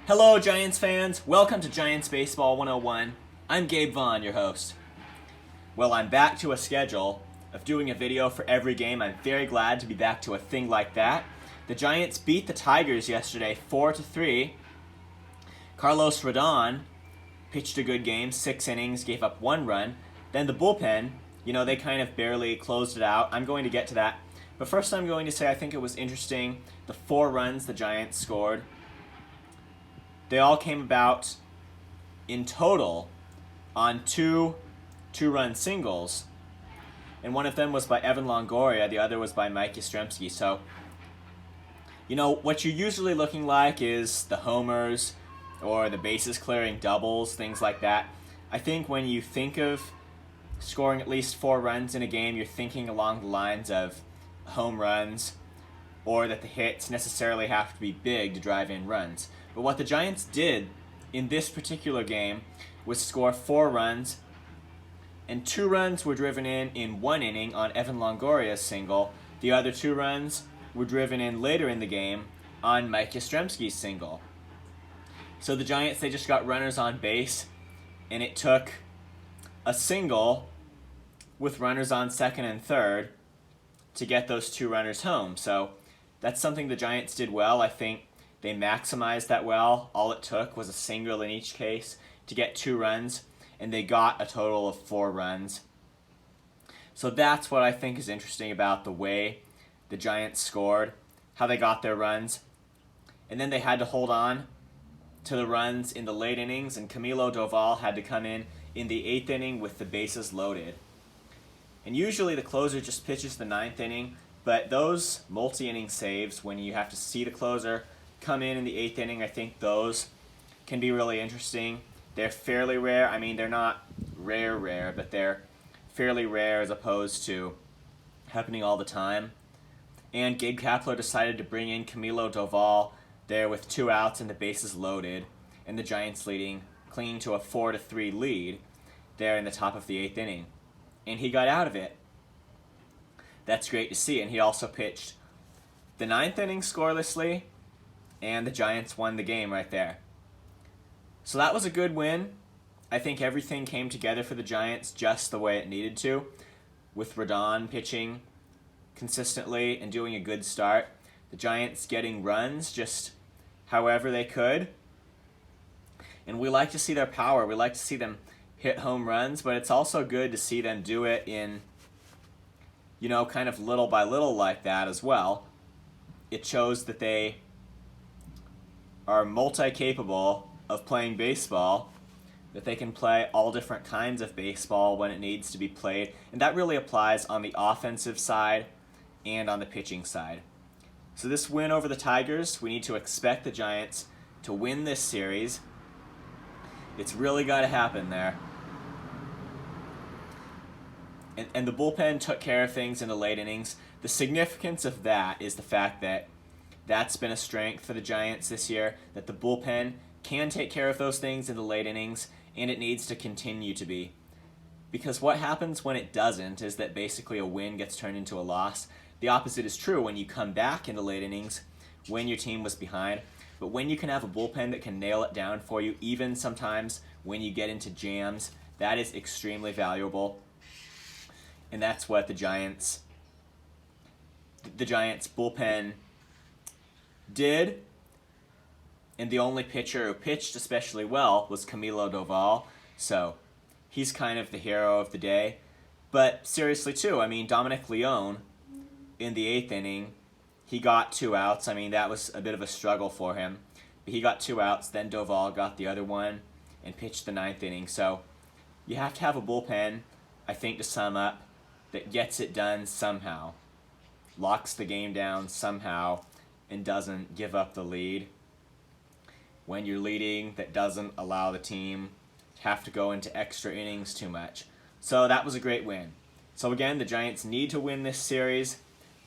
Hello, Giants fans. Welcome to Giants Baseball 101. I'm Gabe Vaughn, your host. Well, I'm back to a schedule of doing a video for every game. I'm very glad to be back to a thing like that. The Giants beat the Tigers yesterday 4-3. Carlos Rodon pitched a good game, 6 innings, gave up 1 run. Then the bullpen, they kind of barely closed it out. I'm going to get to that. But first I'm going to say I think it was interesting, the 4 runs the Giants scored. They all came about in total on two two-run singles, and one of them was by Evan Longoria, the other was by Mike Yastrzemski. So, what you're usually looking like is the homers or the bases-clearing doubles, things like that. I think when you think of scoring at least 4 runs in a game, you're thinking along the lines of home runs, or that the hits necessarily have to be big to drive in runs. But what the Giants did in this particular game was score 4 runs, and 2 runs were driven in 1 inning on Evan Longoria's single. The other 2 runs were driven in later in the game on Mike Yastrzemski's single. So the Giants, they just got runners on base, and it took a single with runners on second and third to get those 2 runners home. So that's something the Giants did well. I think they maximized that well. All it took was a single in each case to get 2 runs, and they got a total of 4 runs. So that's what I think is interesting about the way the Giants scored, how they got their runs. And then they had to hold on to the runs in the late innings, and Camilo Doval had to come in the 8th inning with the bases loaded. And usually the closer just pitches the 9th inning, but those multi-inning saves, when you have to see the closer come in the 8th inning, I think those can be really interesting. They're fairly rare. I mean, they're not rare, but they're fairly rare as opposed to happening all the time. And Gabe Kapler decided to bring in Camilo Doval there with 2 outs and the bases loaded, and the Giants clinging to a 4-3 lead there in the top of the 8th inning. And he got out of it. That's great to see. And he also pitched the 9th inning scorelessly, and the Giants won the game right there. So that was a good win. I think everything came together for the Giants just the way it needed to, with Rodon pitching consistently and doing a good start. The Giants getting runs just however they could. And we like to see their power. We like to see them hit home runs, but it's also good to see them do it in, kind of little by little like that as well. It shows that they are multi-capable of playing baseball, that they can play all different kinds of baseball when it needs to be played, and that really applies on the offensive side and on the pitching side. So this win over the Tigers, we need to expect the Giants to win this series. It's really got to happen there. And the bullpen took care of things in the late innings. The significance of that is the fact that that's been a strength for the Giants this year, that the bullpen can take care of those things in the late innings, and it needs to continue to be. Because what happens when it doesn't is that basically a win gets turned into a loss. The opposite is true when you come back in the late innings, when your team was behind. But when you can have a bullpen that can nail it down for you, even sometimes when you get into jams, that is extremely valuable. And that's what the Giants bullpen did. And the only pitcher who pitched especially well was Camilo Doval. So he's kind of the hero of the day. But seriously too, Dominic Leone in the 8th inning, he got 2 outs. That was a bit of a struggle for him. But he got 2 outs, then Doval got the other one and pitched the 9th inning. So you have to have a bullpen, I think, to sum up, that gets it done somehow, locks the game down somehow, and doesn't give up the lead. When you're leading, that doesn't allow the team to have to go into extra innings too much. So that was a great win. So again, the Giants need to win this series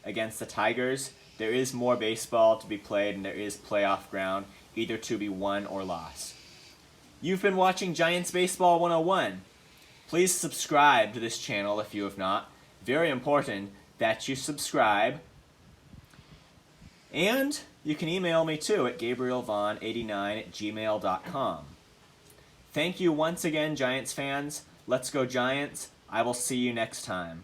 against the Tigers. There is more baseball to be played, and there is playoff ground, either to be won or lost. You've been watching Giants Baseball 101. Please subscribe to this channel if you have not. Very important that you subscribe. And You can email me too at gabrielvon89@gmail.com. Thank you once again, Giants fans. Let's go Giants. I will see you next time.